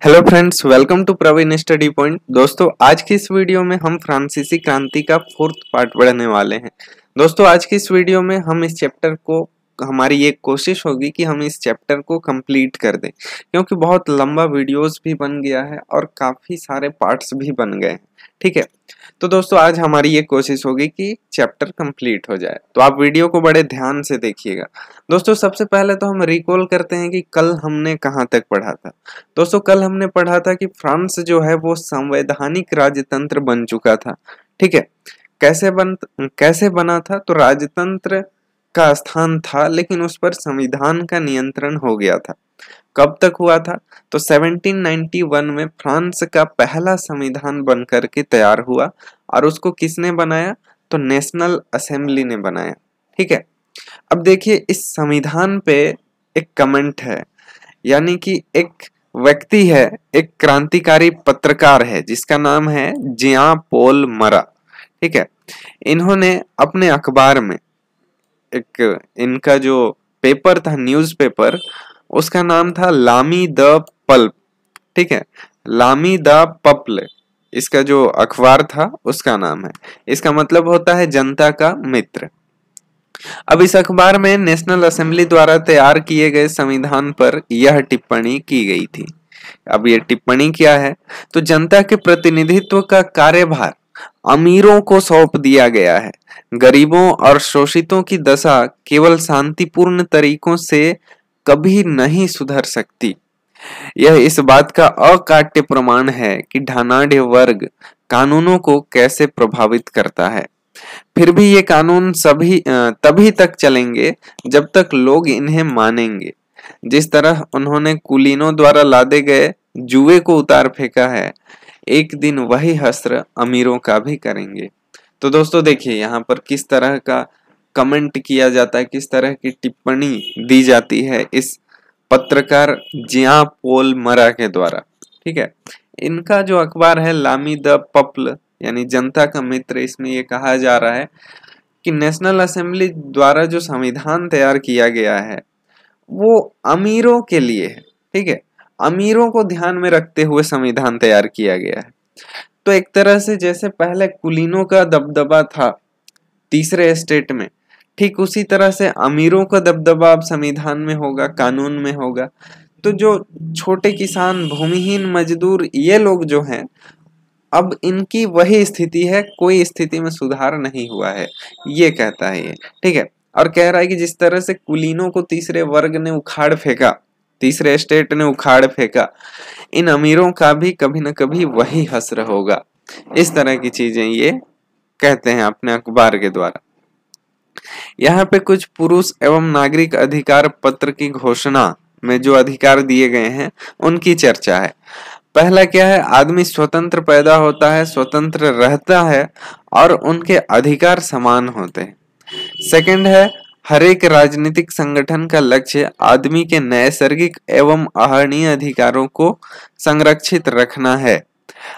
Hello friends, welcome to Praveen study point. दोस्तों, आज की इस वीडियो में हम फ्रांसीसी क्रांति का 4th पार्ट पढ़ने वाले हैं। दोस्तों, आज की इस वीडियो में हम इस चैप्टर को हमारी ये कोशिश होगी कि हम इस चैप्टर को कंप्लीट कर दें, क्योंकि बहुत लंबा वीडियोस भी बन गया है और काफी सारे पार्ट्स भी बन गए हैं। ठीक है, तो दोस्तों आज हमारी ये कोशिश होगी कि चैप्टर कंप्लीट हो जाए, तो आप वीडियो को बड़े ध्यान से देखिएगा। दोस्तों, सबसे पहले तो हम रिकॉल करते हैं कि कल हमने कहाँ तक पढ़ा था। दोस्तों, कल हमने पढ़ा था कि फ्रांस जो है वो संवैधानिक राजतंत्र बन चुका था। ठीक है, कैसे बना था? तो राजतंत्र का स्थान था, लेकिन उस पर संविधान का नियंत्रण हो गया था। कब तक हुआ था? तो 1791 में फ्रांस का पहला संविधान बनकर के तैयार हुआ और उसको किसने बनाया? तो नेशनल असेंबली ने बनाया। ठीक है, अब देखिए इस संविधान पे एक कमेंट है, यानी कि एक व्यक्ति है, एक क्रांतिकारी पत्रकार है जिसका नाम है जियां पोल मरा। ठीक है, इन्होंने अपने अखबार में एक इनका जो पेपर था, न्यूज़पेपर, उसका नाम था लामी द पल्प। ठीक है, लामी द पप्ल इसका जो अखबार था उसका नाम है। इसका मतलब होता है जनता का मित्र। अब इस अखबार में नेशनल असेंबली द्वारा तैयार किए गए संविधान पर यह टिप्पणी की गई थी। अब ये टिप्पणी क्या है? तो जनता के प्रतिनिधित्व का कार्यभार अमीरों को सौंप दिया गया है। गरीबों और शोषितों की दशा केवल शांतिपूर्ण तरीकों से कभी नहीं सुधर सकती। यह इस बात का अकाट्य प्रमाण है कि धनाढ्य वर्ग कानूनों को कैसे प्रभावित करता है। फिर भी ये कानून तभी तक चलेंगे जब तक लोग इन्हें मानेंगे। जिस तरह उन्होंने कुलीनों द्वारा लादे गए जुए को उतार फेंका है, एक दिन वही हश्र अमीरों का भी करेंगे। तो दोस्तों देखिए यहाँ पर किस तरह का कमेंट किया जाता है, किस तरह की टिप्पणी दी जाती है इस पत्रकार जियां पोल मरा के द्वारा। ठीक है, इनका जो अखबार है लामी द पप्ल यानी जनता का मित्र, इसमें ये कहा जा रहा है कि नेशनल असेंबली द्वारा जो संविधान तैयार किया गया है वो अमीरों के लिए है। ठीक है, अमीरों को ध्यान में रखते हुए संविधान तैयार किया गया है। तो एक तरह से जैसे पहले कुलीनों का दबदबा था तीसरे स्टेट में, ठीक उसी तरह से अमीरों का दबदबा अब संविधान में होगा, कानून में होगा। तो जो छोटे किसान, भूमिहीन मजदूर, ये लोग जो हैं, अब इनकी वही स्थिति है, कोई स्थिति में सुधार नहीं हुआ है, ये कहता है ये। ठीक है, और कह रहा है कि जिस तरह से कुलीनों को तीसरे वर्ग ने उखाड़ फेंका, तीसरे स्टेट ने उखाड़ फेंका, इन अमीरों का भी कभी न कभी वही हश्र होगा। इस तरह की चीजें ये कहते हैं अपने अखबार के द्वारा। यहाँ पे कुछ पुरुष एवं नागरिक अधिकार पत्र की घोषणा में जो अधिकार दिए गए हैं उनकी चर्चा है। पहला क्या है? आदमी स्वतंत्र पैदा होता है, स्वतंत्र रहता है और उनके अधिकार समान होते हैं। सेकंड है, हर एक राजनीतिक संगठन का लक्ष्य आदमी के नैसर्गिक एवं आहरणीय अधिकारों को संरक्षित रखना है,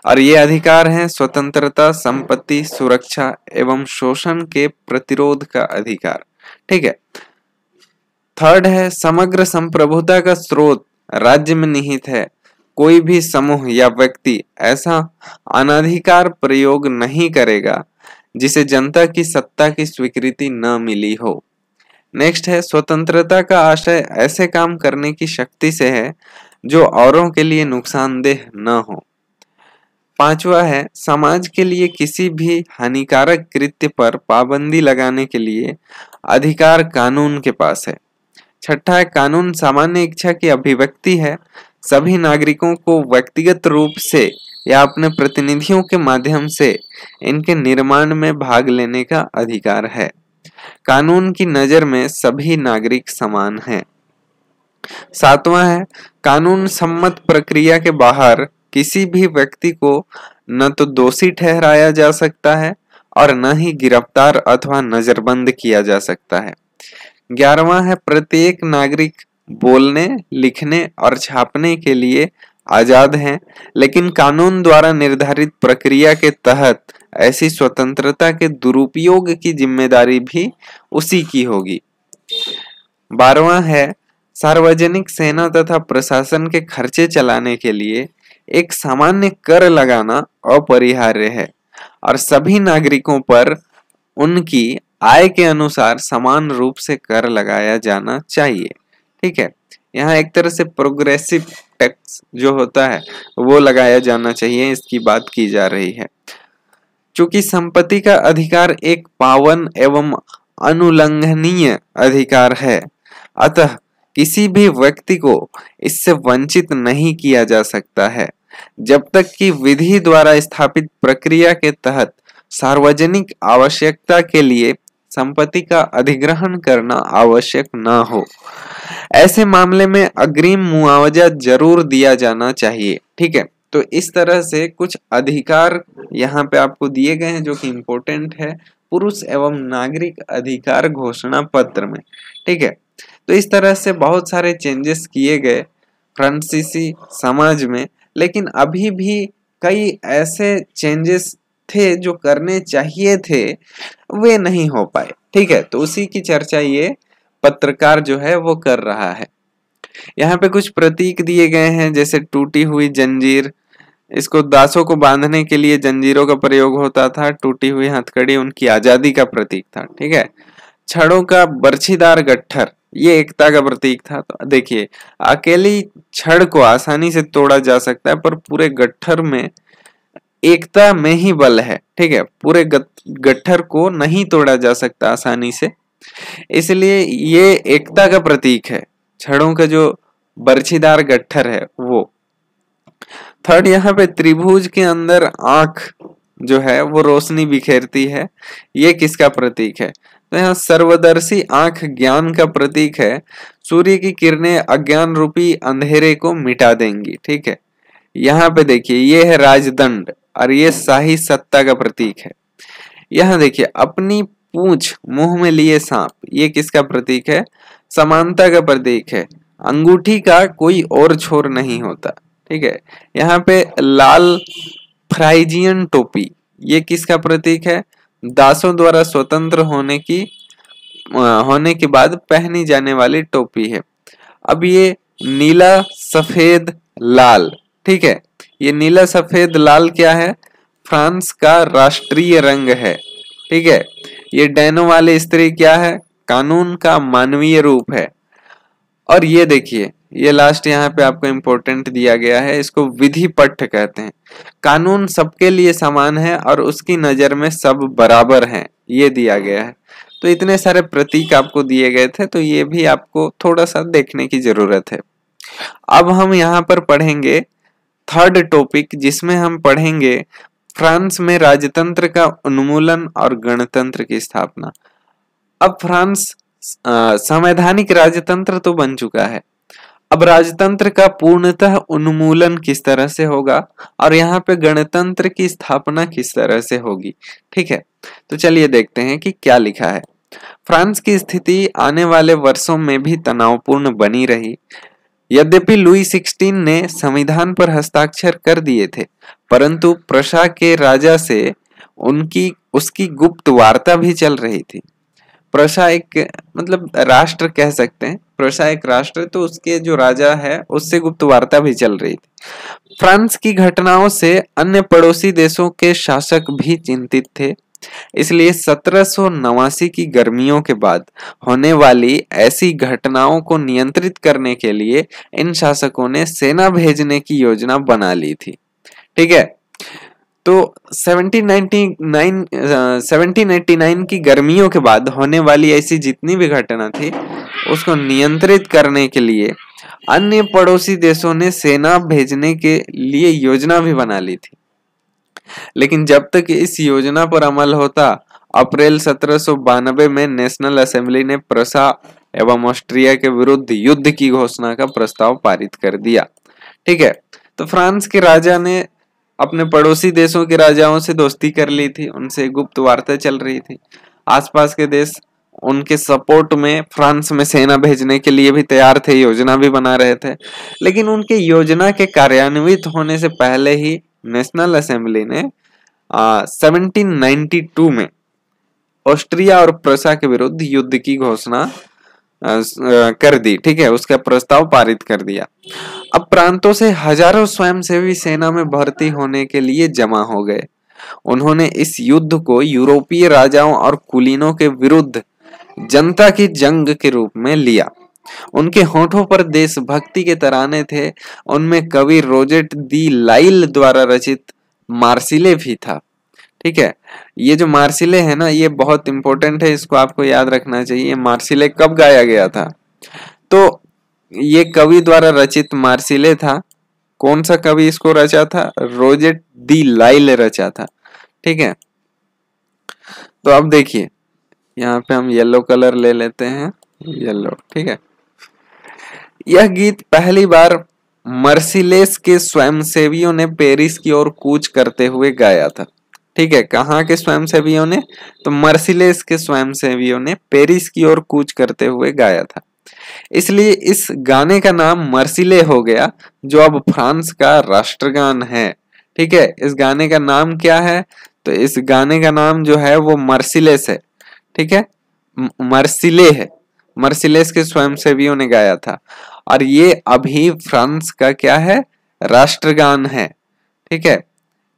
और ये अधिकार हैं स्वतंत्रता, संपत्ति, सुरक्षा एवं शोषण के प्रतिरोध का अधिकार। ठीक है, थर्ड है, समग्र संप्रभुता का स्रोत राज्य में निहित है। कोई भी समूह या व्यक्ति ऐसा अनधिकार प्रयोग नहीं करेगा जिसे जनता की सत्ता की स्वीकृति न मिली हो। नेक्स्ट है, स्वतंत्रता का आशय ऐसे काम करने की शक्ति से है जो औरों के लिए नुकसानदेह न हो। पांचवा है, समाज के लिए किसी भी हानिकारक कृत्य पर पाबंदी लगाने के लिए अधिकार कानून के पास है। छठा है, कानून सामान्य इच्छा की अभिव्यक्ति है। सभी नागरिकों को व्यक्तिगत रूप से या अपने प्रतिनिधियों के माध्यम से इनके निर्माण में भाग लेने का अधिकार है। कानून की नजर में सभी नागरिक समान हैं। सातवां है, कानून सम्मत प्रक्रिया के बाहर किसी भी व्यक्ति को न तो दोषी ठहराया जा सकता है और न ही गिरफ्तार अथवा नजरबंद किया जा सकता है। 11वां है, प्रत्येक नागरिक बोलने, लिखने और छापने के लिए आजाद हैं, लेकिन कानून द्वारा निर्धारित प्रक्रिया के तहत ऐसी स्वतंत्रता के दुरुपयोग की जिम्मेदारी भी उसी की होगी। 12वां है, सार्वजनिक सेना तथा प्रशासन के खर्चे चलाने के लिए एक सामान्य कर लगाना अपरिहार्य है और सभी नागरिकों पर उनकी आय के अनुसार समान रूप से कर लगाया जाना चाहिए। ठीक है, यहाँ एक तरह से प्रोग्रेसिव टैक्स जो होता है वो लगाया जाना चाहिए, इसकी बात की जा रही है। चूंकि संपत्ति का अधिकार एक पावन एवं अनुल्लंघनीय अधिकार है, अतः किसी भी व्यक्ति को इससे वंचित नहीं किया जा सकता है जब तक कि विधि द्वारा स्थापित प्रक्रिया के तहत सार्वजनिक आवश्यकता के लिए संपत्ति का अधिग्रहण करना आवश्यक न हो। ऐसे मामले में अग्रिम मुआवजा जरूर दिया जाना चाहिए। ठीक है, तो इस तरह से कुछ अधिकार यहाँ पे आपको दिए गए हैं जो कि इम्पोर्टेंट है पुरुष एवं नागरिक अधिकार घोषणा पत्र में। ठीक है, तो इस तरह से बहुत सारे चेंजेस किए गए फ्रांसीसी समाज में, लेकिन अभी भी कई ऐसे चेंजेस थे जो करने चाहिए थे, वे नहीं हो पाए। ठीक है, तो उसी की चर्चा ये पत्रकार जो है वो कर रहा है। यहाँ पे कुछ प्रतीक दिए गए हैं, जैसे टूटी हुई जंजीर, इसको दासों को बांधने के लिए जंजीरों का प्रयोग होता था। टूटी हुई हथकड़ी उनकी आजादी का प्रतीक था। ठीक है, छड़ों का बर्छीदार गट्ठर ये एकता का प्रतीक था। तो देखिए, अकेली छड़ को आसानी से तोड़ा जा सकता है, पर पूरे गट्ठर में एकता में ही बल है। ठीक है, पूरे गट्ठर को नहीं तोड़ा जा सकता आसानी से, इसलिए ये एकता का प्रतीक है। छड़ों का जो बर्छीदार गट्ठर है वो। थर्ड, यहाँ पे त्रिभुज के अंदर आंख जो है वो रोशनी बिखेरती है, ये किसका प्रतीक है? तो यहाँ सर्वदर्शी आंख ज्ञान का प्रतीक है। सूर्य की किरणें अज्ञान रूपी अंधेरे को मिटा देंगी। ठीक है, यहाँ पे देखिए ये है राजदंड और ये शाही सत्ता का प्रतीक है। यहाँ देखिए अपनी पूंछ मुंह में लिए सांप, ये किसका प्रतीक है? समानता का प्रतीक है। अंगूठी का कोई और छोर नहीं होता। ठीक है, यहाँ पे लाल फ्राइजियन टोपी, ये किसका प्रतीक है? दासों द्वारा स्वतंत्र होने के बाद पहनी जाने वाली टोपी है। अब ये नीला सफेद लाल, ठीक है, ये नीला सफेद लाल क्या है? फ्रांस का राष्ट्रीय रंग है। ठीक है, ये डैनो वाली स्त्री क्या है? कानून का मानवीय रूप है। और ये देखिए, ये लास्ट यहाँ पे आपको इम्पोर्टेंट दिया गया है, इसको विधि पट्ट कहते हैं। कानून सबके लिए समान है और उसकी नजर में सब बराबर हैं, ये दिया गया है। तो इतने सारे प्रतीक आपको दिए गए थे, तो ये भी आपको थोड़ा सा देखने की जरूरत है। अब हम यहाँ पर पढ़ेंगे थर्ड टॉपिक, जिसमें हम पढ़ेंगे फ्रांस में राजतंत्र का उन्मूलन और गणतंत्र की स्थापना। अब फ्रांस संवैधानिक राजतंत्र तो बन चुका है, अब राजतंत्र का पूर्णतः उन्मूलन किस तरह से होगा और यहाँ पे गणतंत्र की स्थापना किस तरह से होगी। ठीक है, तो चलिए देखते हैं कि क्या लिखा है। फ्रांस की स्थिति आने वाले वर्षों में भी तनावपूर्ण बनी रही। यद्यपि लुई 16 ने संविधान पर हस्ताक्षर कर दिए थे, परंतु प्रशा के राजा से उसकी गुप्त वार्ता भी चल रही थी। प्रशा एक मतलब राष्ट्र कह सकते हैं, प्रशा एक राष्ट्र, तो उसके जो राजा है उससे गुप्त वार्ता भी चल रही थी। फ्रांस की घटनाओं से अन्य पड़ोसी देशों के शासक भी चिंतित थे, इसलिए 1789 की गर्मियों के बाद होने वाली ऐसी घटनाओं को नियंत्रित करने के लिए इन शासकों ने सेना भेजने की योजना बना ली थी। ठीक है, तो 1789 की गर्मियों के बाद होने वाली ऐसी जितनी भी घटना थी उसको नियंत्रित करने के लिए अन्य पड़ोसी देशों ने सेना भेजने के लिए योजना भी बना ली थी। लेकिन जब तक इस योजना पर अमल होता, अप्रैल 1792 में नेशनल असेंबली ने प्रशा एवं ऑस्ट्रिया के विरुद्ध युद्ध की घोषणा का प्रस्ताव पारित कर दिया। ठीक है, तो फ्रांस के राजा ने अपने पड़ोसी देशों के राजाओं से दोस्ती कर ली थी, उनसे गुप्त वार्ता चल रही थी। आसपास के देश उनके सपोर्ट में फ्रांस में सेना भेजने के लिए भी तैयार थे, योजना भी बना रहे थे। लेकिन उनके योजना के कार्यान्वित होने से पहले ही नेशनल असेंबली ने 1792 में ऑस्ट्रिया और प्रशा के विरुद्ध युद्ध की घोषणा कर दी। ठीक है, उसका प्रस्ताव पारित कर दिया। अब प्रांतों से हजारों स्वयंसेवी सेना में भर्ती होने के लिए जमा हो गए। उन्होंने इस युद्ध को यूरोपीय राजाओं और कुलीनों के विरुद्ध जनता की जंग के रूप में लिया। उनके होठों पर देशभक्ति के तराने थे। उनमें कवि रोजेट दी लाइल द्वारा रचित मार्सिले भी था। ठीक है, ये जो मार्सिले है ना, ये बहुत इंपॉर्टेंट है, इसको आपको याद रखना चाहिए। मार्सिले कब गाया गया था? तो ये कवि द्वारा रचित मार्सिले था। कौन सा कवि इसको रचा था? रोजेट दी लाइल रचा था। ठीक है, तो अब देखिए यहाँ पे हम येलो कलर ले लेते हैं, येलो। ठीक है, यह गीत पहली बार मर्सिलेस के स्वयंसेवियों ने पेरिस की ओर कूच करते हुए गाया था। ठीक है, कहाँ के स्वयंसेवियों ने? तो मर्सिलेस के स्वयंसेवियों ने पेरिस की ओर कूच करते हुए गाया था। इसलिए इस गाने का नाम मर्सिले हो गया, जो अब फ्रांस का राष्ट्रगान है। ठीक है, इस गाने का नाम क्या है? तो इस गाने का नाम जो है वो मर्सिलेस है। ठीक है, मर्सिले है, मर्सिलेस के स्वयंसेवियों ने गाया था, और ये अभी फ्रांस का क्या है? राष्ट्रगान है। ठीक है,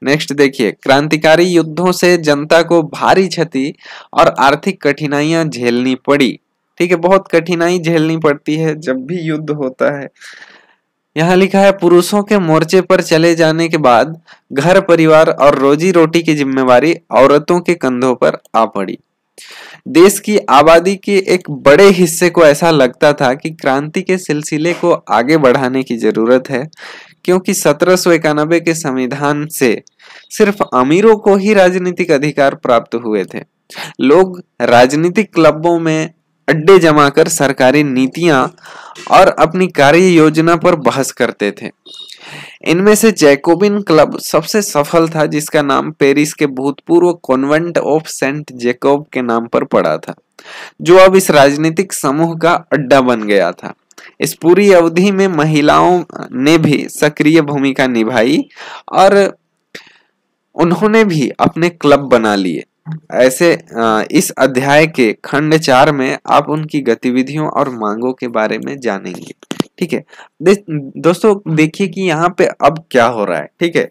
नेक्स्ट देखिए, क्रांतिकारी युद्धों से जनता को भारी क्षति और आर्थिक कठिनाइयां झेलनी पड़ी। ठीक है, बहुत कठिनाई झेलनी पड़ती है जब भी युद्ध होता है। यहाँ लिखा है, पुरुषों के मोर्चे पर चले जाने के बाद घर परिवार और रोजी रोटी की जिम्मेवारी औरतों के कंधों पर आ पड़ी। देश की आबादी के एक बड़े हिस्से को ऐसा लगता था कि क्रांति के सिलसिले को आगे बढ़ाने की जरूरत है, क्योंकि 1791 के संविधान से सिर्फ अमीरों को ही राजनीतिक अधिकार प्राप्त हुए थे। लोग राजनीतिक क्लबों में अड्डे जमाकर सरकारी नीतियां और अपनी कार्य योजना पर बहस करते थे। इनमें से जैकोबिन क्लब सबसे सफल था, जिसका नाम पेरिस के भूतपूर्व कॉन्वेंट ऑफ सेंट जैकोब के नाम पर पड़ा था, जो अब इस राजनीतिक समूह का अड्डा बन गया था। इस पूरी अवधि में महिलाओं ने भी सक्रिय भूमिका निभाई और उन्होंने भी अपने क्लब बना लिए। ऐसे इस अध्याय के खंड 4 में आप उनकी गतिविधियों और मांगों के बारे में जानेंगे। ठीक है, दोस्तों देखिए कि यहाँ पे अब क्या हो रहा है। ठीक है,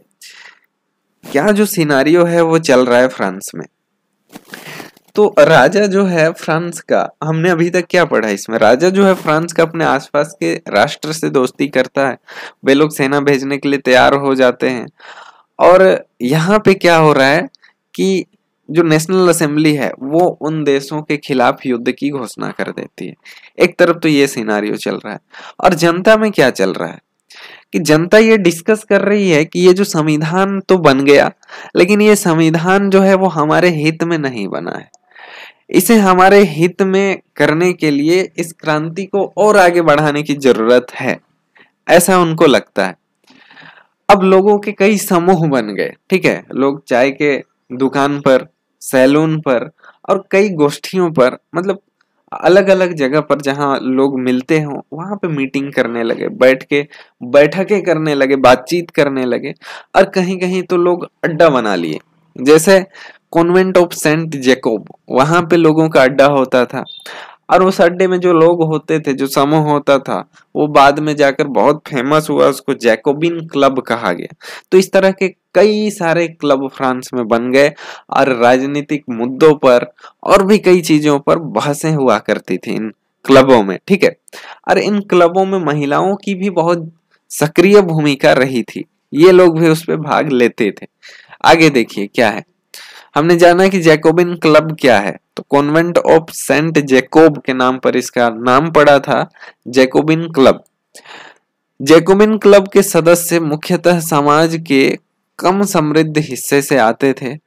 क्या जो सिनारियो है वो चल रहा है फ्रांस में। तो राजा जो है फ्रांस का, हमने अभी तक क्या पढ़ा इसमें? राजा जो है फ्रांस का अपने आसपास के राष्ट्र से दोस्ती करता है, वे लोग सेना भेजने के लिए तैयार हो जाते हैं। और यहाँ पे क्या हो रहा है कि जो नेशनल असेंबली है वो उन देशों के खिलाफ युद्ध की घोषणा कर देती है। एक तरफ तो ये सिनारियो चल रहा है, और जनता में क्या चल रहा है कि जनता ये डिस्कस कर रही है कि ये जो संविधान तो बन गया, लेकिन ये संविधान जो है वो हमारे हित में नहीं बना है। इसे हमारे हित में करने के लिए इस क्रांति को और आगे बढ़ाने की जरूरत है, ऐसा उनको लगता है। अब लोगों के कई समूह बन गए। ठीक है, लोग चाय के दुकान पर, सैलून पर और कई गोष्ठियों पर, मतलब अलग अलग जगह पर जहां लोग मिलते हो वहां पे मीटिंग करने लगे, बैठ के बैठकें करने लगे, बातचीत करने लगे, और कहीं कहीं तो लोग अड्डा बना लिए। जैसे कॉन्वेंट ऑफ सेंट जैकोब, वहां पे लोगों का अड्डा होता था, और उस अड्डे में जो लोग होते थे, जो समूह होता था, वो बाद में जाकर बहुत फेमस हुआ, उसको जैकोबिन क्लब कहा गया। तो इस तरह के कई सारे क्लब फ्रांस में बन गए, और राजनीतिक मुद्दों पर और भी कई चीजों पर बहसें हुआ करती थी इन क्लबों में। ठीक है, और इन क्लबों में महिलाओं की भी बहुत सक्रिय भूमिका रही थी, ये लोग भी उस पर भाग लेते थे। आगे देखिए क्या है, हमने जाना कि जैकोबिन क्लब क्या है। तो कॉन्वेंट ऑफ सेंट जैकोब के नाम पर इसका नाम पड़ा था, जैकोबिन क्लब। जैकोबिन क्लब के सदस्य मुख्यतः समाज के कम समृद्ध हिस्से से आते थे,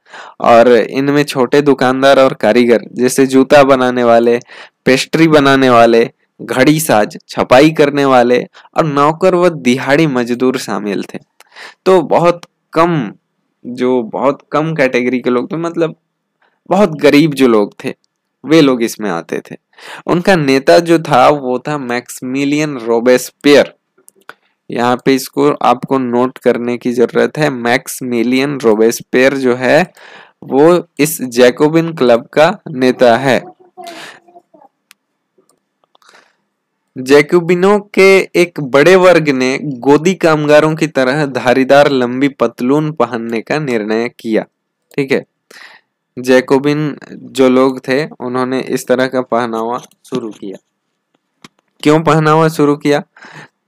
और इनमें छोटे दुकानदार और कारीगर, जैसे जूता बनाने वाले, पेस्ट्री बनाने वाले, घड़ी साज, छपाई करने वाले और नौकर व दिहाड़ी मजदूर शामिल थे। तो बहुत कम कैटेगरी के लोग थे, मतलब बहुत गरीब जो लोग थे वे लोग इसमें आते थे। उनका नेता जो था वो था मैक्सिमिलियन रोबेस्पियर। यहाँ पे इसको आपको नोट करने की जरूरत है। मैक्सिमिलियन रोबेस्पियर जो है वो इस जैकोबिन क्लब का नेता है। जैकोबिनों के एक बड़े वर्ग ने गोदी कामगारों की तरह धारीदार लंबी पतलून पहनने का निर्णय किया। ठीक है, जैकोबिन जो लोग थे उन्होंने इस तरह का पहनावा शुरू किया। क्यों पहनावा शुरू किया,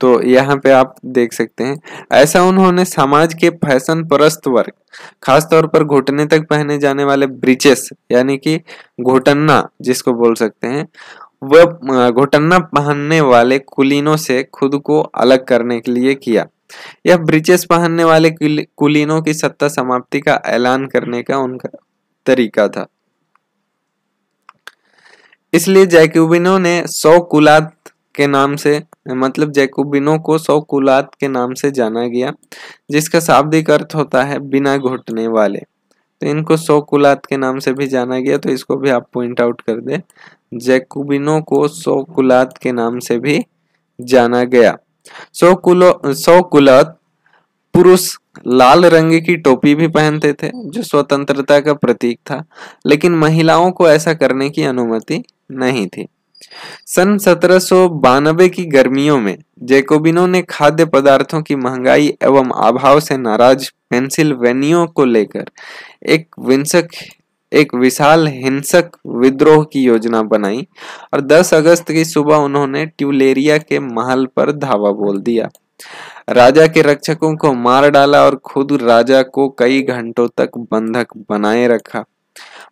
तो यहाँ पे आप देख सकते हैं, ऐसा उन्होंने समाज के फैशन परस्त वर्ग, खासतौर पर घुटने तक पहने जाने वाले ब्रीचेस यानी कि घुटन्ना जिसको बोल सकते हैं, वह घुटन्ना पहनने वाले कुलीनों से खुद को अलग करने के लिए किया। यह ब्रीचेस पहनने वाले कुलीनों की सत्ता समाप्ति का ऐलान करने का उनका तरीका था। इसलिए जैकोबिनों ने 100 कुलात के नाम से, मतलब जैकोबिनों को 100 कुलात के नाम से जाना गया, जिसका शाब्दिक अर्थ होता है बिना घुटने वाले। तो इनको 100 कुलात के नाम से भी जाना गया, तो इसको भी आप पॉइंट आउट कर दे। जैकोबिनों को 100 कुलात के नाम से भी जाना गया। 100 कुलात पुरुष लाल रंग की टोपी भी पहनते थे जो स्वतंत्रता का प्रतीक था, लेकिन महिलाओं को ऐसा करने की अनुमति नहीं थी। सन 1792 की गर्मियों में जैकोबिनों ने खाद्य पदार्थों की महंगाई एवं अभाव से नाराज पेंसिल्वेनिया को लेकर एक विशाल हिंसक विद्रोह की योजना बनाई और 10 अगस्त की सुबह उन्होंने ट्यूलेरिया के महल पर धावा बोल दिया। राजा के रक्षकों को मार डाला और खुद राजा को कई घंटों तक बंधक बनाए रखा।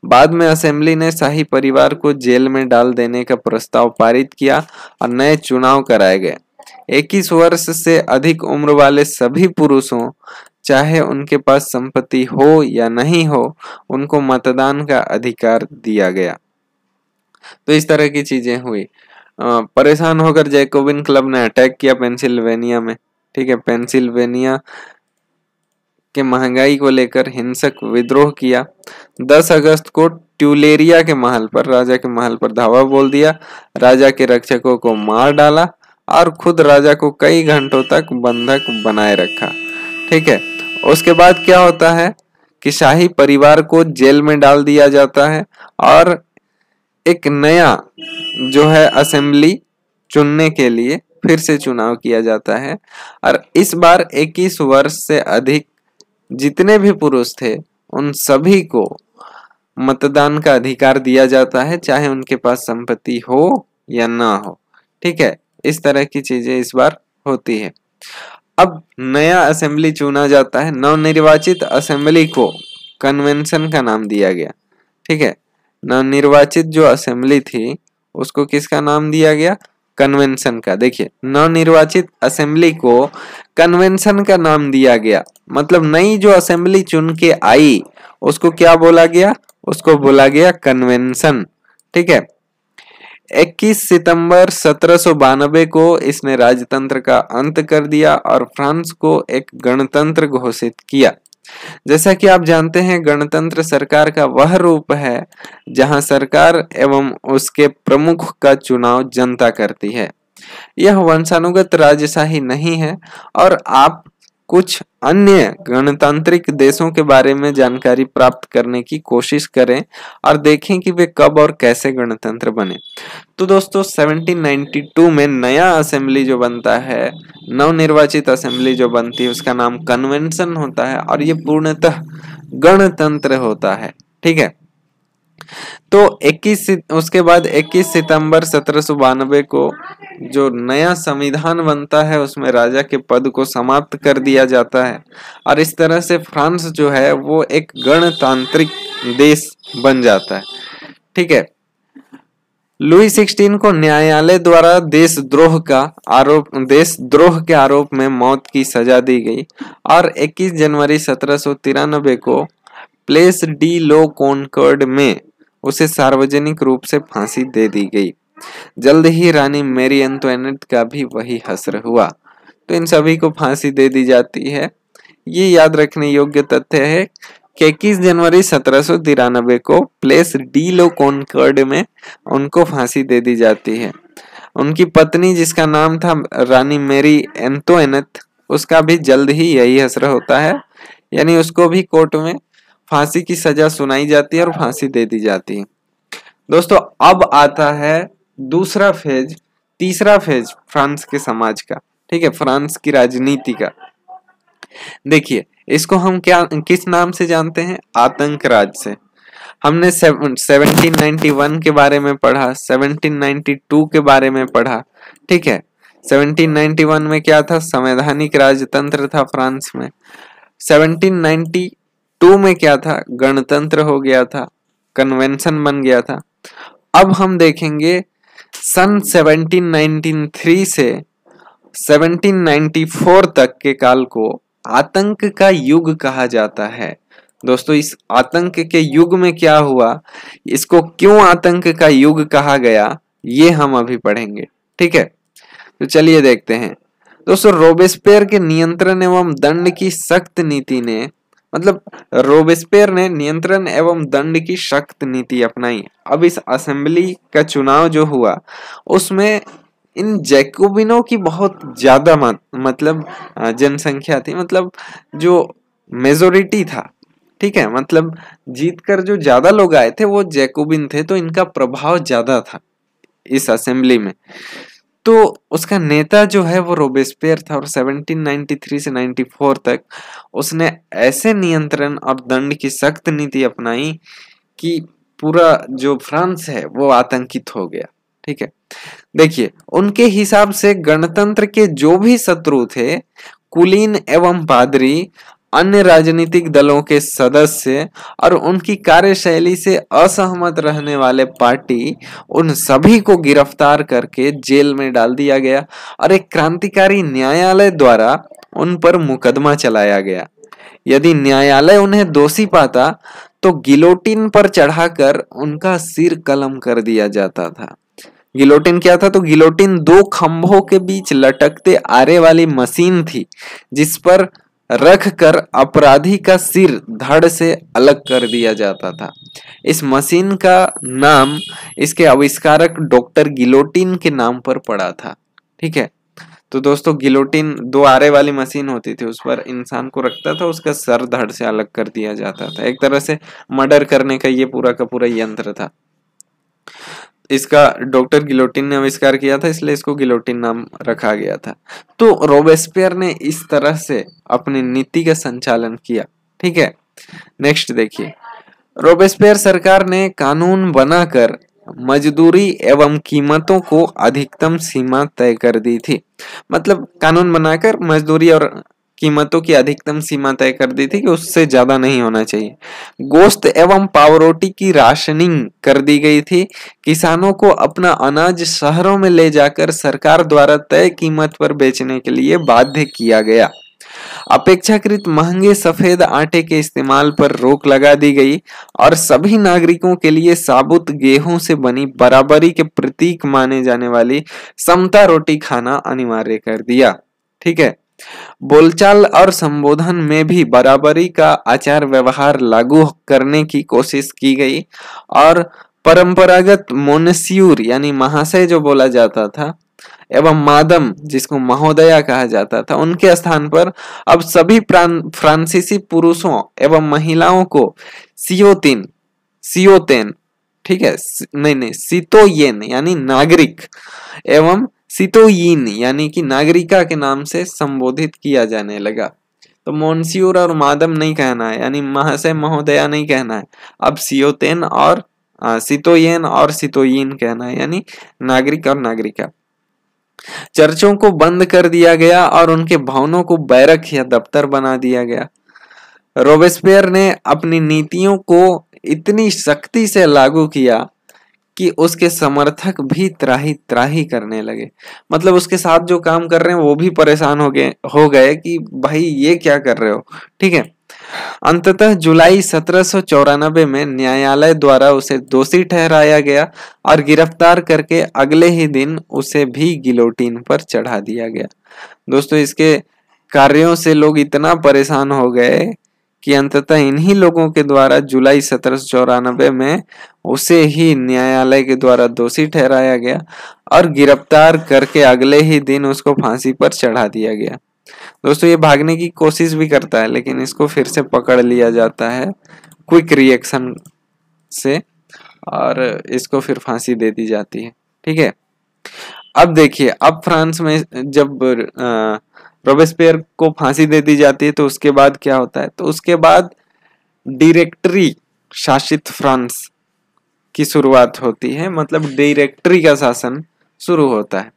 बाद में असेंबली ने शाही परिवार को जेल में डाल देने का प्रस्ताव पारित किया और नए चुनाव कराए गए। 21 वर्ष से अधिक उम्र वाले सभी पुरुषों, चाहे उनके पास संपत्ति हो या नहीं हो, उनको मतदान का अधिकार दिया गया। तो इस तरह की चीजें हुई। परेशान होकर जैकोबिन क्लब ने अटैक किया पेंसिल्वेनिया में। ठीक है, पेंसिल्वेनिया के महंगाई को लेकर हिंसक विद्रोह किया। 10 अगस्त को ट्यूलेरिया के महल पर, राजा के महल पर धावा बोल दिया, राजा के रक्षकों को मार डाला और खुद राजा को कई घंटों तक बंधक बनाए रखा। ठीक है, उसके बाद क्या होता है कि शाही परिवार को जेल में डाल दिया जाता है और एक नया जो है असेंबली चुनने के लिए फिर से चुनाव किया जाता है और इस बार 21 वर्ष से अधिक जितने भी पुरुष थे उन सभी को मतदान का अधिकार दिया जाता है, चाहे उनके पास संपत्ति हो या ना हो। ठीक है, इस तरह की चीजें इस बार होती है। अब नया असेंबली चुना जाता है। नवनिर्वाचित असेंबली को कन्वेंशन का नाम दिया गया। ठीक है, नवनिर्वाचित जो असेंबली थी उसको किसका नाम दिया गया, कन्वेंशन का। देखिए, नवनिर्वाचित असेंबली को कन्वेंशन का नाम दिया गया, मतलब नई जो असेंबली चुन के आई उसको क्या बोला गया, उसको बोला गया कन्वेंशन। ठीक है, 21 सितंबर 1792 को इसने राजतंत्र का अंत कर दिया और फ्रांस को एक गणतंत्र घोषित किया। जैसा कि आप जानते हैं, गणतंत्र सरकार का वह रूप है जहां सरकार एवं उसके प्रमुख का चुनाव जनता करती है। यह वंशानुगत राजशाही नहीं है और आप कुछ अन्य गणतांत्रिक देशों के बारे में जानकारी प्राप्त करने की कोशिश करें और देखें कि वे कब और कैसे गणतंत्र बने। तो दोस्तों 1792 में नया असेंबली जो बनता है, नवनिर्वाचित असेंबली जो बनती है, उसका नाम कन्वेंशन होता है और ये पूर्णतः गणतंत्र होता है। ठीक है, तो उसके बाद 21 सितंबर 1792 को जो नया संविधान बनता है उसमें राजा के पद को समाप्त कर दिया जाता है और इस तरह से फ्रांस जो है वो एक गणतांत्रिक देश बन जाता है। ठीक है, लुई 16 को न्यायालय द्वारा देशद्रोह के आरोप में मौत की सजा दी गई और 21 जनवरी 1793 को प्लेस डी लो कॉनकॉर्ड में उसे सार्वजनिक रूप से फांसी दे दी गई। जल्द ही रानी मैरी एंटोइनेट का भी वही हश्र हुआ। तो इन सभी को फांसी दे दी जाती है। ये याद रखने योग्य तथ्य है कि 21 जनवरी 1793 को प्लेस डी लो कॉनकॉर्ड में उनको फांसी दे दी जाती है। उनकी पत्नी जिसका नाम था रानी मैरी एंटोइनेट, उसका भी जल्द ही यही हश्र होता है, यानी उसको भी कोर्ट में फांसी की सजा सुनाई जाती है और फांसी दे दी जाती है। दोस्तों अब आता है दूसरा फेज तीसरा फेज फ्रांस के समाज का, ठीक है, फ्रांस की राजनीति का। देखिए इसको हम क्या किस नाम से जानते हैं? आतंक राज से। हमने 1791 के बारे में पढ़ा, 1792 के बारे में पढ़ा, ठीक है। 1791 में क्या था? संवैधानिक राजतंत्र था फ्रांस में। 1792 में क्या था? गणतंत्र हो गया था, कन्वेंशन बन गया था। अब हम देखेंगे सन 1793 से 1794 तक के काल को आतंक का युग कहा जाता है। दोस्तों इस आतंक के युग में क्या हुआ, इसको क्यों आतंक का युग कहा गया, ये हम अभी पढ़ेंगे, ठीक है। तो चलिए देखते हैं। दोस्तों रोबेस्पियर के नियंत्रण एवं दंड की सख्त नीति ने, मतलब रोबेस्पियर ने नियंत्रण एवं दंड की सख्त नीति अपनाई। अब इस असेंबली का चुनाव जो हुआ उसमें इन जैकोबिनों की बहुत ज्यादा मतलब जनसंख्या थी, मतलब जो मेजोरिटी था, ठीक है, मतलब जीतकर जो ज्यादा लोग आए थे वो जैकोबिन थे, तो इनका प्रभाव ज्यादा था इस असेंबली में। तो उसका नेता जो है वो रोबेस्पियर था और 1793 से 94 तक उसने ऐसे नियंत्रण और दंड की सख्त नीति अपनाई कि पूरा जो फ्रांस है वो आतंकित हो गया, ठीक है। देखिए उनके हिसाब से गणतंत्र के जो भी शत्रु थे, कुलीन एवं पादरी, अन्य राजनीतिक दलों के सदस्य और उनकी कार्यशैली से असहमत रहने वाले पार्टी, उन सभी को गिरफ्तार करके जेल में डाल दिया गया और एक क्रांतिकारी न्यायालय द्वारा उन पर मुकदमा चलाया गया। यदि न्यायालय उन्हें दोषी पाता तो गिलोटिन पर चढ़ाकर उनका सिर कलम कर दिया जाता था। गिलोटिन क्या था? तो गिलोटिन दो खंभों के बीच लटकते आरे वाली मशीन थी जिस पर रख कर अपराधी का सिर धड़ से अलग कर दिया जाता था। इस मशीन का नाम इसके आविष्कारक डॉक्टर गिलोटिन के नाम पर पड़ा था, ठीक है। तो दोस्तों गिलोटिन दो आरे वाली मशीन होती थी, उस पर इंसान को रखता था, उसका सर धड़ से अलग कर दिया जाता था। एक तरह से मर्डर करने का ये पूरा का पूरा यंत्र था। इसका डॉक्टर गिलोटिन ने आविष्कार किया था, इसलिए इसको गिलोटिन नाम रखा गया था। तो रोबेस्पियर ने इस तरह से अपनी नीति का संचालन किया, ठीक है। नेक्स्ट देखिए, रोबेस्पियर सरकार ने कानून बनाकर मजदूरी एवं कीमतों को अधिकतम सीमा तय कर दी थी। मतलब कानून बनाकर मजदूरी और कीमतों की अधिकतम सीमा तय कर दी थी कि उससे ज्यादा नहीं होना चाहिए। गोश्त एवं पावरोटी की राशनिंग कर दी गई थी। किसानों को अपना अनाज शहरों में ले जाकर सरकार द्वारा तय कीमत पर बेचने के लिए बाध्य किया गया। अपेक्षाकृत महंगे सफेद आटे के इस्तेमाल पर रोक लगा दी गई और सभी नागरिकों के लिए साबुत गेहूं से बनी बराबरी के प्रतीक माने जाने वाली समता रोटी खाना अनिवार्य कर दिया, ठीक है। बोलचाल और संबोधन में भी बराबरी का आचार व्यवहार लागू करने की कोशिश की गई और परंपरागत मोनस्यूर यानी महाशय जो बोला जाता था एवं मादम जिसको महोदया कहा जाता था, उनके स्थान पर अब सभी फ्रांसीसी पुरुषों एवं महिलाओं को सियोतेन, ठीक है, नहीं सितोयेन यानी नागरिक एवं सितोयीन यानी कि नागरिका के नाम से संबोधित किया जाने लगा। तो मोन्सियोर और मादम नहीं कहना है, यानी महाशय महोदया नहीं कहना है, अब सियोतेन और सितोयेन और सितोयीन कहना है, यानी नागरिक और नागरिका। चर्चों को बंद कर दिया गया और उनके भवनों को बैरक या दफ्तर बना दिया गया। रोबेस्पियर ने अपनी नीतियों को इतनी सख्ती से लागू किया कि उसके समर्थक भी त्राही त्राही करने लगे। मतलब उसके साथ जो काम कर रहे हैं वो भी परेशान हो गए कि भाई ये क्या कर रहे हो, ठीक है। अंततः जुलाई 1794 में न्यायालय द्वारा उसे दोषी ठहराया गया और गिरफ्तार करके अगले ही दिन उसे भी गिलोटिन पर चढ़ा दिया गया। दोस्तों इसके कार्यों से लोग इतना परेशान हो गए कि अंततः इन्हीं लोगों के द्वारा जुलाई 1794 में उसे ही न्यायालय के द्वारा दोषी ठहराया गया और गिरफ्तार करके अगले ही दिन उसको फांसी पर चढ़ा दिया गया। दोस्तों ये भागने की कोशिश भी करता है लेकिन इसको फिर से पकड़ लिया जाता है क्विक रिएक्शन से और इसको फिर फांसी दे दी जाती है, ठीक है। अब देखिए, अब फ्रांस में जब रोबेस्पियर को फांसी दे दी जाती है तो उसके बाद क्या होता है, तो उसके बाद डायरेक्टरी शासित फ्रांस की शुरुआत होती है, मतलब डायरेक्टरी का शासन शुरू होता है।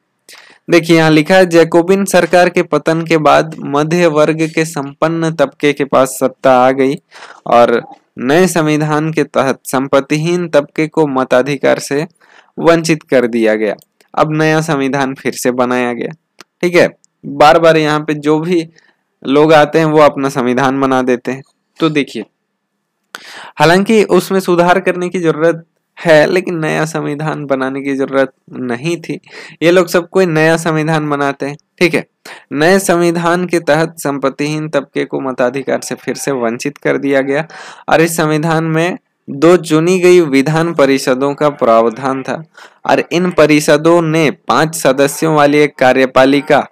देखिए यहाँ लिखा है, जैकोबिन सरकार के पतन के बाद मध्य वर्ग के संपन्न तबके के पास सत्ता आ गई और नए संविधान के तहत संपत्तिहीन तबके को मताधिकार से वंचित कर दिया गया। अब नया संविधान फिर से बनाया गया। ठीक है, बार बार यहाँ पे जो भी लोग आते हैं वो अपना संविधान बना देते हैं। तो देखिए, हालांकि उसमें सुधार करने की जरूरत है, लेकिन नया संविधान बनाने की जरूरत नहीं थी। ये लोग सब कोई नया संविधान बनाते हैं। ठीक है, नए संविधान के तहत संपत्तिहीन तबके को मताधिकार से फिर से वंचित कर दिया गया और इस संविधान में 2 चुनी गई विधान परिषदों का प्रावधान था और इन परिषदों ने 5 सदस्यों वाली एक कार्यपालिका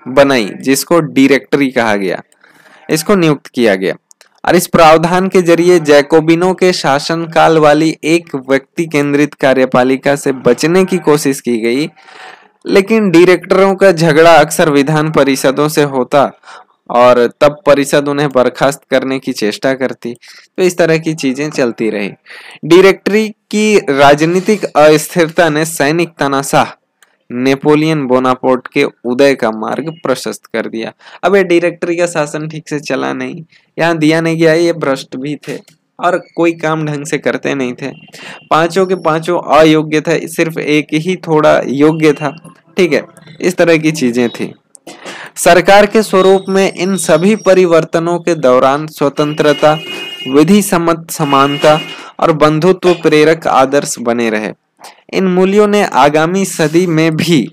बनाई जिसको डायरेक्टरी कहा गया, इसको नियुक्त किया गया और इस प्रावधान के जरिए जैकोबिनों के शासनकाल वाली एक व्यक्ति केंद्रित कार्यपालिका से बचने की कोशिश की गई, लेकिन डायरेक्टरों का झगड़ा अक्सर विधान परिषदों से होता और तब परिषद उन्हें बर्खास्त करने की चेष्टा करती। तो इस तरह की चीजें चलती रही। डायरेक्टरी की राजनीतिक अस्थिरता ने सैनिक तानाशाह नेपोलियन बोनापार्ट के उदय का मार्ग प्रशस्त कर दिया। अब ये डायरेक्टरी का शासन ठीक से चला नहीं, यहाँ दिया नहीं गया, ये भ्रष्ट भी थे और कोई काम ढंग से करते नहीं थे। 5 के 5 अयोग्य थे, सिर्फ एक ही थोड़ा योग्य था। ठीक है, इस तरह की चीजें थी। सरकार के स्वरूप में इन सभी परिवर्तनों के दौरान स्वतंत्रता, विधि सम्मत समानता और बंधुत्व प्रेरक आदर्श बने रहे। इन मूल्यों ने आगामी सदी में भी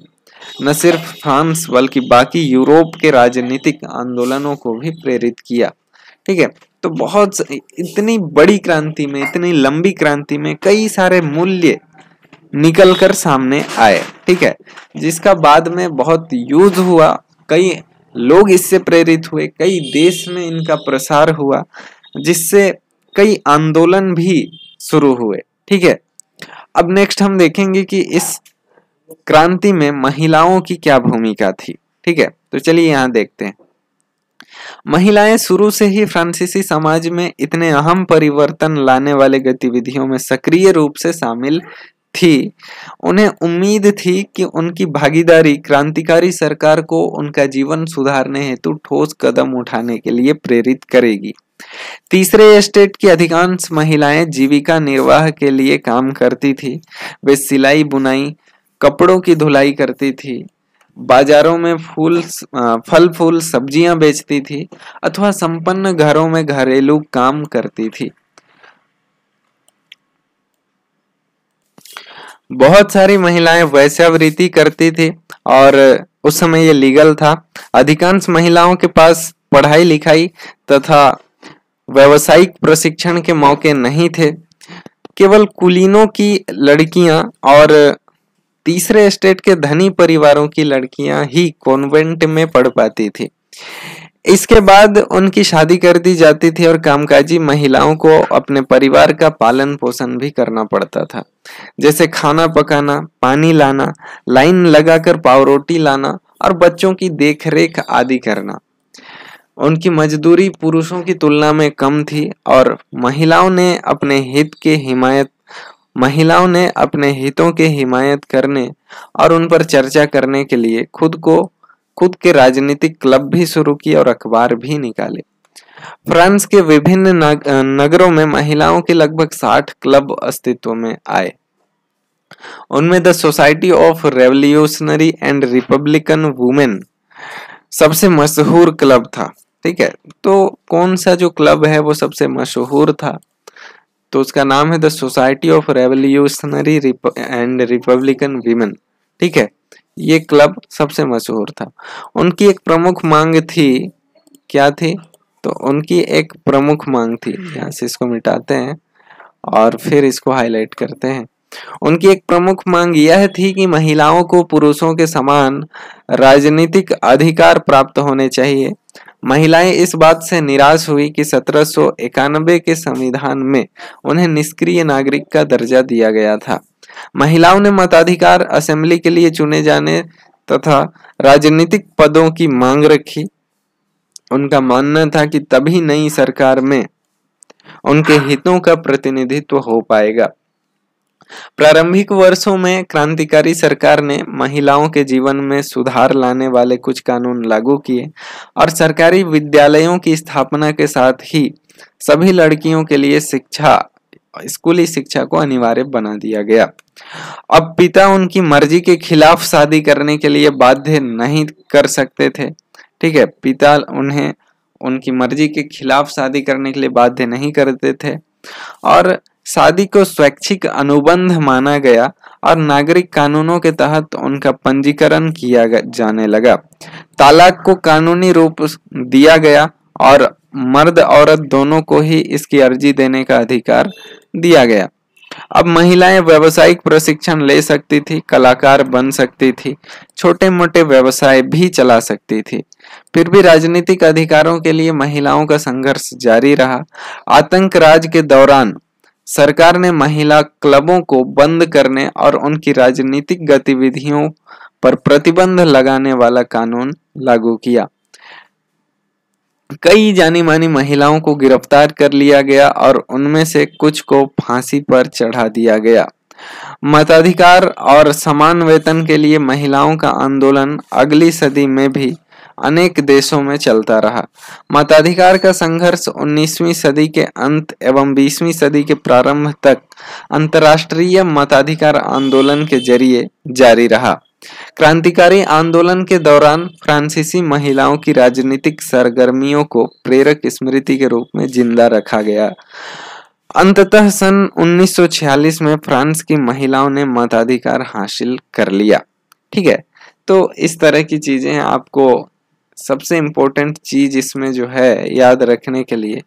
न सिर्फ फ्रांस बल्कि बाकी यूरोप के राजनीतिक आंदोलनों को भी प्रेरित किया। ठीक है, तो बहुत इतनी बड़ी क्रांति में, इतनी लंबी क्रांति में कई सारे मूल्य निकल कर सामने आए। ठीक है, जिसका बाद में बहुत यूज हुआ, कई लोग इससे प्रेरित हुए, कई देश में इनका प्रसार हुआ, जिससे कई आंदोलन भी शुरू हुए। ठीक है, अब नेक्स्ट हम देखेंगे कि इस क्रांति में महिलाओं की क्या भूमिका थी। ठीक है, तो चलिए यहाँ देखते हैं। महिलाएं शुरू से ही फ्रांसीसी समाज में इतने अहम परिवर्तन लाने वाले गतिविधियों में सक्रिय रूप से शामिल थी। उन्हें उम्मीद थी कि उनकी भागीदारी क्रांतिकारी सरकार को उनका जीवन सुधारने हेतु ठोस कदम उठाने के लिए प्रेरित करेगी। तीसरे स्टेट की अधिकांश महिलाएं जीविका निर्वाह के लिए काम करती थी। वे सिलाई बुनाई, कपड़ों की धुलाई करती थी, बाजारों में फल फूल सब्जियां बेचती थी अथवा संपन्न घरों में घरेलू काम करती थी। बहुत सारी महिलाएं वेश्यावृत्ति करती थी और उस समय ये लीगल था। अधिकांश महिलाओं के पास पढ़ाई लिखाई तथा व्यावसायिक प्रशिक्षण के मौके नहीं थे। केवल कुलीनों की लड़कियां और तीसरे स्टेट के धनी परिवारों की लड़कियां ही कॉन्वेंट में पढ़ पाती थी। इसके बाद उनकी शादी कर दी जाती थी और कामकाजी महिलाओं को अपने परिवार का पालन पोषण भी करना पड़ता था, जैसे खाना पकाना, पानी लाना, लाइन लगाकर पावरोटी लाना और बच्चों की देखरेख आदि करना। उनकी मजदूरी पुरुषों की तुलना में कम थी और महिलाओं ने अपने हितों के हिमायत करने और उन पर चर्चा करने के लिए खुद के राजनीतिक क्लब भी शुरू किए और अखबार भी निकाले। फ्रांस के विभिन्न नगरों में महिलाओं के लगभग 60 क्लब अस्तित्व में आए। उनमें the society of revolutionary and Republican women सबसे मशहूर क्लब था। ठीक है, तो कौन सा जो क्लब है वो सबसे मशहूर था, तो उसका नाम है the society of revolutionary and Republican women. ठीक है, ये क्लब सबसे मशहूर था। उनकी एक प्रमुख मांग थी, क्या थी, तो उनकी एक प्रमुख मांग थी, यहाँ से इसको मिटाते हैं और फिर इसको हाईलाइट करते हैं। उनकी एक प्रमुख मांग यह थी कि महिलाओं को पुरुषों के समान राजनीतिक अधिकार प्राप्त होने चाहिए। महिलाएं इस बात से निराश हुई कि 1791 के संविधान में उन्हें निष्क्रिय नागरिक का दर्जा दिया गया था। महिलाओं ने मताधिकार, असेंबली के लिए चुने जाने तथा राजनीतिक पदों की मांग रखी। उनका मानना था कि तभी नई सरकार में उनके हितों का प्रतिनिधित्व हो पाएगा। प्रारंभिक वर्षों में क्रांतिकारी सरकार ने महिलाओं के जीवन में सुधार लाने वाले कुछ कानून लागू किए और सरकारी विद्यालयों की स्थापना के साथ ही सभी लड़कियों के लिए स्कूली शिक्षा को अनिवार्य बना दिया गया। अब पिता उनकी मर्जी के खिलाफ शादी करने के लिए बाध्य नहीं कर सकते थे। ठीक है, पिता उन्हें उनकी मर्जी के खिलाफ शादी करने के लिए बाध्य नहीं करते थे और शादी को स्वैच्छिक अनुबंध माना गया और नागरिक कानूनों के तहत उनका पंजीकरण किया जाने लगा। तलाक को कानूनी रूप दिया गया और मर्द औरत दोनों को ही इसकी अर्जी देने का अधिकार दिया गया। अब महिलाएं व्यावसायिक प्रशिक्षण ले सकती थी, कलाकार बन सकती थी, छोटे मोटे व्यवसाय भी चला सकती थी। फिर भी राजनीतिक अधिकारों के लिए महिलाओं का संघर्ष जारी रहा। आतंक राज के दौरान सरकार ने महिला क्लबों को बंद करने और उनकी राजनीतिक गतिविधियों पर प्रतिबंध लगाने वाला कानून लागू किया। कई जानी मानी महिलाओं को गिरफ्तार कर लिया गया और उनमें से कुछ को फांसी पर चढ़ा दिया गया। मताधिकार और समान वेतन के लिए महिलाओं का आंदोलन अगली सदी में भी अनेक देशों में चलता रहा। मताधिकार का संघर्ष 19वीं सदी के अंत एवं 20वीं सदी के प्रारंभ तक अंतर्राष्ट्रीय मताधिकार आंदोलन के जरिए जारी रहा। क्रांतिकारी आंदोलन के दौरान फ्रांसीसी महिलाओं की राजनीतिक सरगर्मियों को प्रेरक स्मृति के रूप में जिंदा रखा गया। अंततः सन 1946 में फ्रांस की महिलाओं ने मताधिकार हासिल कर लिया। ठीक है, तो इस तरह की चीजें आपको सबसे इम्पोर्टेंट चीज इसमें जो है याद रखने के लिए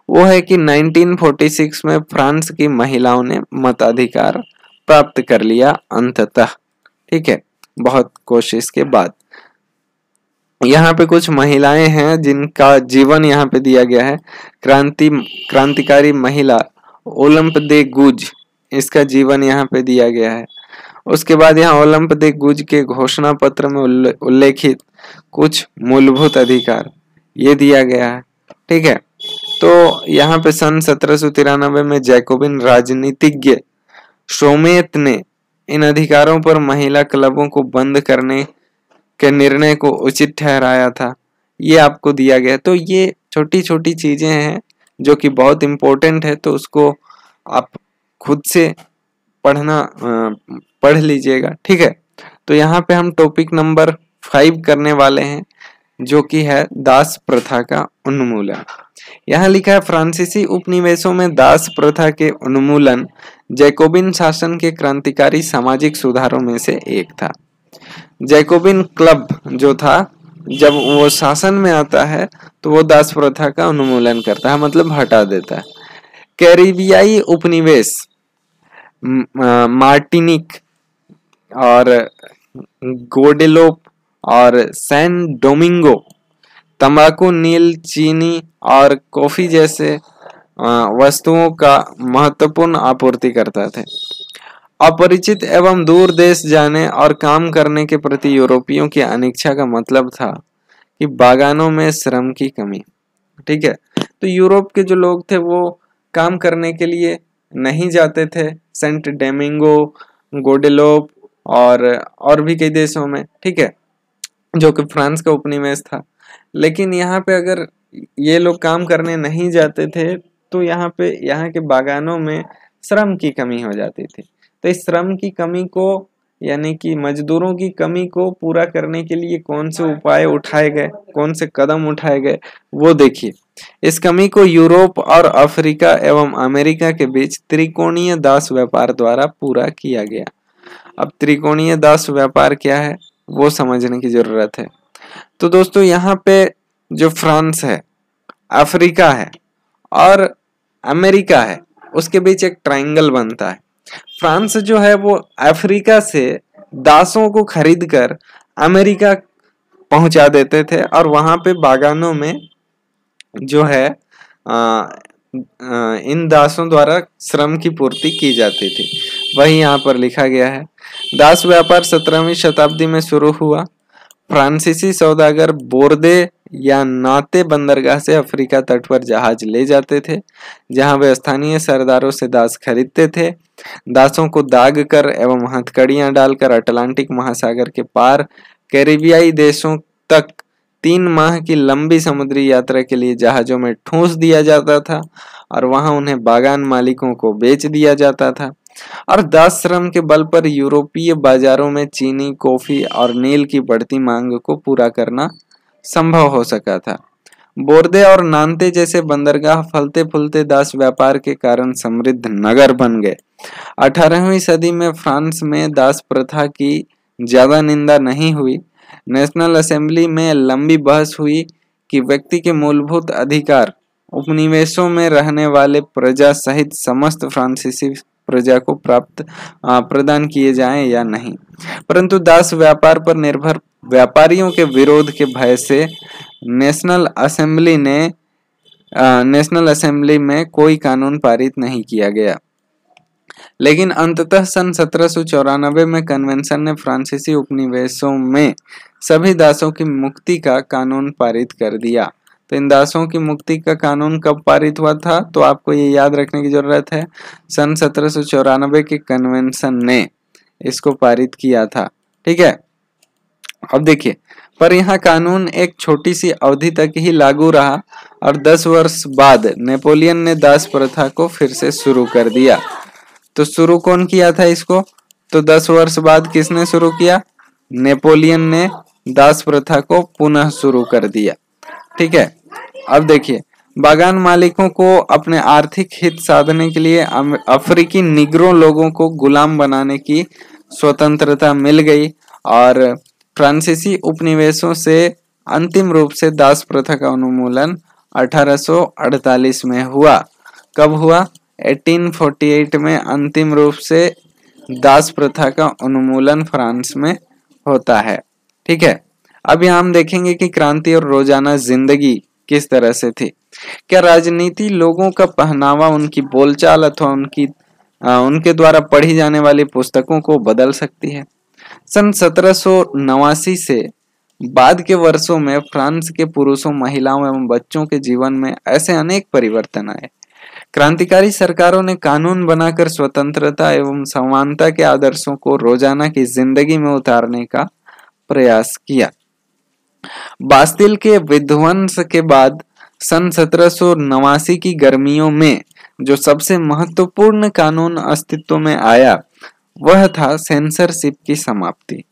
वो है कि 1946 में फ्रांस की महिलाओं ने मताधिकार प्राप्त कर लिया अंततः। ठीक है, बहुत कोशिश के बाद। यहाँ पे कुछ महिलाएं हैं जिनका जीवन यहाँ पे दिया गया है। क्रांतिकारी महिला ओलंप दे गुज, इसका जीवन यहाँ पे दिया गया है। उसके बाद यहाँ ओलंप दे गुज के घोषणा पत्र में उल्लेखित कुछ मूलभूत अधिकार ये दिया गया है। ठीक है, तो यहाँ पे सन 1793 में जैकोबिन राजनीतिज्ञ शोमेत ने इन अधिकारों पर महिला क्लबों को बंद करने के निर्णय को उचित ठहराया था। ये आपको दिया गया। तो ये छोटी छोटी चीजें हैं जो कि बहुत इम्पोर्टेंट है, तो उसको आप खुद से पढ़ लीजिएगा। ठीक है, तो यहाँ पे हम टॉपिक नंबर 5 करने वाले हैं जो कि है दास प्रथा का उन्मूलन। यहाँ लिखा है फ्रांसीसी उपनिवेशों में दास प्रथा के उन्मूलन जैकोबिन शासन के क्रांतिकारी सामाजिक सुधारों में से एक था। जैकोबिन क्लब जो था, जब वो शासन में आता है तो वो दास प्रथा का उन्मूलन करता है, मतलब हटा देता है। कैरिबियाई उपनिवेश मार्टिनिक और गोडेलोप और सैन डोमिंगो तंबाकू, नील, चीनी और कॉफी जैसे वस्तुओं का महत्वपूर्ण आपूर्ति करता थे। अपरिचित एवं दूर देश जाने और काम करने के प्रति यूरोपियों की अनिच्छा का मतलब था कि बागानों में श्रम की कमी। ठीक है, तो यूरोप के जो लोग थे वो काम करने के लिए नहीं जाते थे सेंट डोमिंगो, गोडेलोप और भी कई देशों में। ठीक है, जो कि फ्रांस का उपनिवेश था। लेकिन यहाँ पे अगर ये लोग काम करने नहीं जाते थे तो यहाँ के बागानों में श्रम की कमी हो जाती थी। तो इस श्रम की कमी को, यानी कि मजदूरों की कमी को पूरा करने के लिए कौन से उपाय उठाए गए, कौन से कदम उठाए गए, वो देखिए। इस कमी को यूरोप और अफ्रीका एवं अमेरिका के बीच त्रिकोणीय दास व्यापार द्वारा पूरा किया गया। अब त्रिकोणीय दास व्यापार क्या है वो समझने की जरूरत है। तो दोस्तों यहाँ पे जो फ्रांस है, अफ्रीका है और अमेरिका है, उसके बीच एक ट्रायंगल बनता है। फ्रांस जो है वो अफ्रीका से दासों को खरीदकर अमेरिका पहुंचा देते थे और वहां पे बागानों में जो है इन दासों द्वारा श्रम की पूर्ति की जाती थी। वही यहाँ पर लिखा गया है। दास व्यापार 17वीं शताब्दी में शुरू हुआ। फ्रांसीसी सौदागर बोर्दे या नाते बंदरगाह से अफ्रीका तट पर जहाज ले जाते थे, जहां वे स्थानीय सरदारों से दास खरीदते थे। दासों को दाग कर एवं हथकड़ियां डालकर अटलांटिक महासागर के पार कैरिबियाई देशों तक 3 माह की लंबी समुद्री यात्रा के लिए जहाजों में ठूंस दिया जाता था और वहां उन्हें बागान मालिकों को बेच दिया जाता था। और दास श्रम के बल पर यूरोपीय बाजारों में चीनी, कॉफी और नील की बढ़ती मांग को पूरा करना संभव हो सका था। बोर्दे और नांते जैसे बंदरगाह फलते फूलते दास व्यापार के कारण समृद्ध नगर बन गए। 18वीं सदी में फ्रांस में दास प्रथा की ज्यादा निंदा नहीं हुई। नेशनल असेंबली में लंबी बहस हुई कि व्यक्ति के मूलभूत अधिकार उपनिवेशों में रहने वाले प्रजा सहित समस्त फ्रांसीसी प्रजा को प्रदान किए जाएं या नहीं, परंतु दास व्यापार पर निर्भर व्यापारियों के विरोध के भय से नेशनल असेंबली में कोई कानून पारित नहीं किया गया। लेकिन अंततः सन 1794 में कन्वेंशन ने फ्रांसीसी उपनिवेशों में सभी दासों की मुक्ति का कानून पारित कर दिया। तो इन दासों की मुक्ति का कानून कब पारित हुआ था, तो आपको ये याद रखने की जरूरत है, सन 1794 के कन्वेंशन ने इसको पारित किया था। ठीक है, अब देखिए, पर यह कानून एक छोटी सी अवधि तक ही लागू रहा और 10 वर्ष बाद नेपोलियन ने दास प्रथा को फिर से शुरू कर दिया। तो शुरू कौन किया था इसको, तो 10 वर्ष बाद किसने शुरू किया, नेपोलियन ने दास प्रथा को पुनः शुरू कर दिया। ठीक है, अब देखिए, बागान मालिकों को अपने आर्थिक हित साधने के लिए अफ्रीकी निग्रो लोगों को गुलाम बनाने की स्वतंत्रता मिल गई और फ्रांसीसी उपनिवेशों से अंतिम रूप से दास प्रथा का उन्मूलन 1848 में हुआ। कब हुआ, 1848 में अंतिम रूप से दास प्रथा का उन्मूलन फ्रांस में होता है। ठीक है, अब यहाँ हम देखेंगे कि क्रांति और रोजाना जिंदगी किस तरह से थी। क्या राजनीति लोगों का पहनावा, उनकी बोलचाल अथवा उनके द्वारा पढ़ी जाने वाली पुस्तकों को बदल सकती है। सन 1789 से बाद के वर्षों में फ्रांस के पुरुषों, महिलाओं एवं बच्चों के जीवन में ऐसे अनेक परिवर्तन आए। क्रांतिकारी सरकारों ने कानून बनाकर स्वतंत्रता एवं समानता के आदर्शों को रोजाना की जिंदगी में उतारने का प्रयास किया। बास्तिल के विध्वंस के बाद सन 1789 की गर्मियों में जो सबसे महत्वपूर्ण कानून अस्तित्व में आया वह था सेंसरशिप की समाप्ति।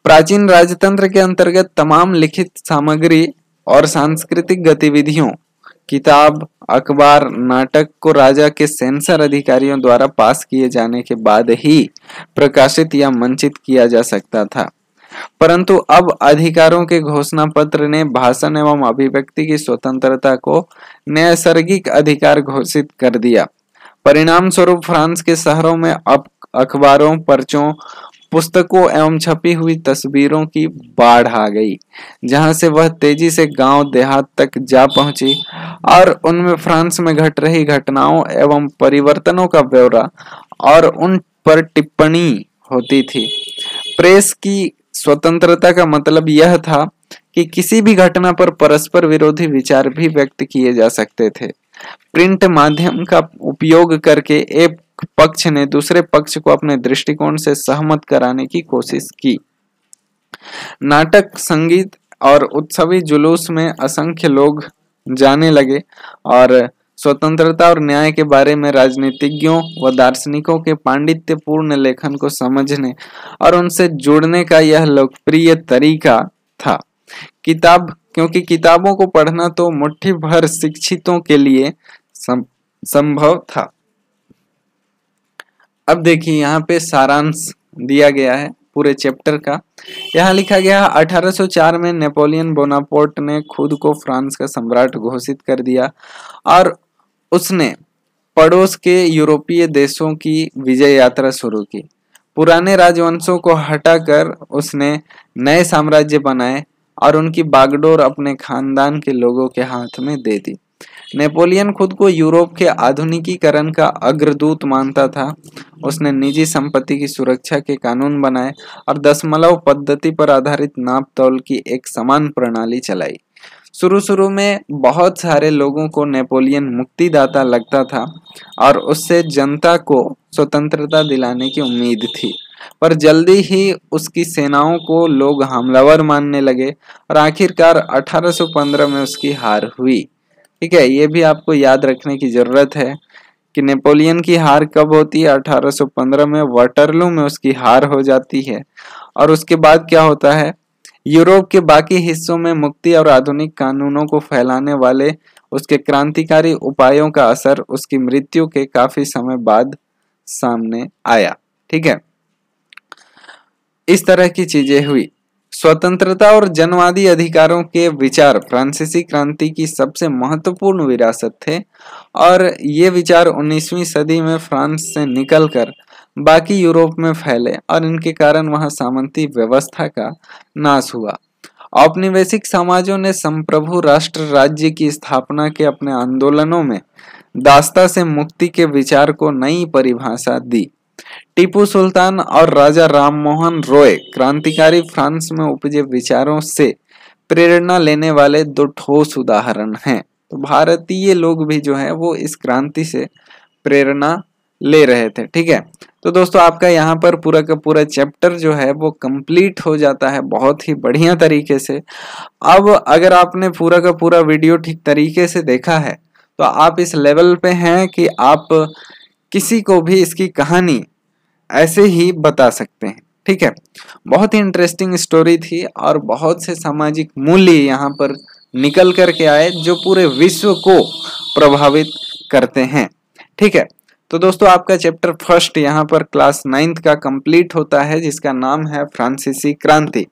प्राचीन राजतंत्र के अंतर्गत तमाम लिखित सामग्री और सांस्कृतिक गतिविधियों, किताब, अखबार, नाटक को राजा के सेंसर अधिकारियों द्वारा पास किए जाने के बाद ही प्रकाशित या मंचित किया जा सकता था। परंतु अब अधिकारों के घोषणा पत्र ने भाषण एवं अभिव्यक्ति की स्वतंत्रता को नैसर्गिक अधिकार घोषित कर दिया। परिणाम स्वरूप फ्रांस के शहरों में अब अखबारों, पर्चों, पुस्तकों एवं छपी हुई तस्वीरों की बाढ़ आ गई, जहां से वह तेजी से गांव देहात तक जा पहुंची और उनमें फ्रांस में घट रही घटनाओं एवं परिवर्तनों का ब्यौरा और उन पर टिप्पणी होती थी। प्रेस की स्वतंत्रता का मतलब यह था कि किसी भी घटना पर परस्पर विरोधी विचार भी व्यक्त किए जा सकते थे। प्रिंट माध्यम का उपयोग करके एक पक्ष ने दूसरे पक्ष को अपने दृष्टिकोण से सहमत कराने की कोशिश की। नाटक, संगीत और उत्सवी जुलूस में असंख्य लोग जाने लगे और स्वतंत्रता और न्याय के बारे में राजनीतिज्ञों व दार्शनिकों के पांडित्यपूर्ण लेखन को समझने और उनसे जुड़ने का यह लोकप्रिय तरीका था। क्योंकि किताबों को पढ़ना तो मुट्ठी भर शिक्षितों के लिए संभव था। अब देखिए, यहाँ पे सारांश दिया गया है पूरे चैप्टर का। यहाँ लिखा गया 1804 में नेपोलियन बोनापार्ट ने खुद को फ्रांस का सम्राट घोषित कर दिया और उसने पड़ोस के यूरोपीय देशों की विजय यात्रा शुरू की। पुराने राजवंशों को हटाकर उसने नए साम्राज्य बनाए और उनकी बागडोर अपने खानदान के लोगों के हाथ में दे दी। नेपोलियन खुद को यूरोप के आधुनिकीकरण का अग्रदूत मानता था। उसने निजी संपत्ति की सुरक्षा के कानून बनाए और दशमलव पद्धति पर आधारित नाप तौल की एक समान प्रणाली चलाई। शुरू में बहुत सारे लोगों को नेपोलियन मुक्तिदाता लगता था और उससे जनता को स्वतंत्रता दिलाने की उम्मीद थी, पर जल्दी ही उसकी सेनाओं को लोग हमलावर मानने लगे और आखिरकार 1815 में उसकी हार हुई। ठीक है, ये भी आपको याद रखने की जरूरत है कि नेपोलियन की हार कब होती है। 1815 में वाटरलू में उसकी हार हो जाती है। और उसके बाद क्या होता है, यूरोप के बाकी हिस्सों में मुक्ति और आधुनिक कानूनों को फैलाने वाले उसके क्रांतिकारी उपायों का असर उसकी मृत्यु के काफी समय बाद सामने आया। ठीक है, इस तरह की चीजें हुई। स्वतंत्रता और जनवादी अधिकारों के विचार फ्रांसीसी क्रांति की सबसे महत्वपूर्ण विरासत थे और ये विचार 19वीं सदी में फ्रांस से निकलकर बाकी यूरोप में फैले और इनके कारण वहां सामंती व्यवस्था का नाश हुआ। औपनिवेशिक समाजों ने संप्रभु राष्ट्र राज्य की स्थापना के अपने आंदोलनों में दासता से मुक्ति के विचार को नई परिभाषा दी। टीपू सुल्तान और राजा राममोहन रॉय क्रांतिकारी फ्रांस में उपजे विचारों से प्रेरणा लेने वाले दो ठोस उदाहरण हैं। तो भारतीय लोग भी जो है वो इस क्रांति से प्रेरणा ले रहे थे। ठीक है, तो दोस्तों आपका यहाँ पर पूरा का पूरा चैप्टर जो है वो कंप्लीट हो जाता है बहुत ही बढ़िया तरीके से। अब अगर आपने पूरा का पूरा वीडियो ठीक तरीके से देखा है तो आप इस लेवल पे हैं कि आप किसी को भी इसकी कहानी ऐसे ही बता सकते हैं। ठीक है, बहुत ही इंटरेस्टिंग स्टोरी थी और बहुत से सामाजिक मूल्य यहाँ पर निकल करके आए जो पूरे विश्व को प्रभावित करते हैं। ठीक है, तो दोस्तों आपका चैप्टर फर्स्ट यहाँ पर क्लास 9th का कंप्लीट होता है जिसका नाम है फ्रांसीसी क्रांति।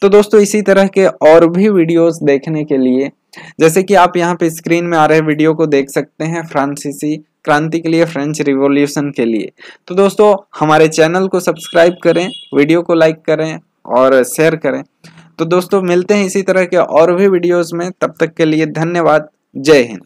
तो दोस्तों इसी तरह के और भी वीडियोस देखने के लिए जैसे कि आप यहाँ पे स्क्रीन में आ रहे वीडियो को देख सकते हैं फ्रांसीसी क्रांति के लिए, फ्रेंच रिवॉल्यूशन के लिए। तो दोस्तों हमारे चैनल को सब्सक्राइब करें, वीडियो को लाइक करें और शेयर करें। तो दोस्तों मिलते हैं इसी तरह के और भी वीडियोस में, तब तक के लिए धन्यवाद। जय हिंद।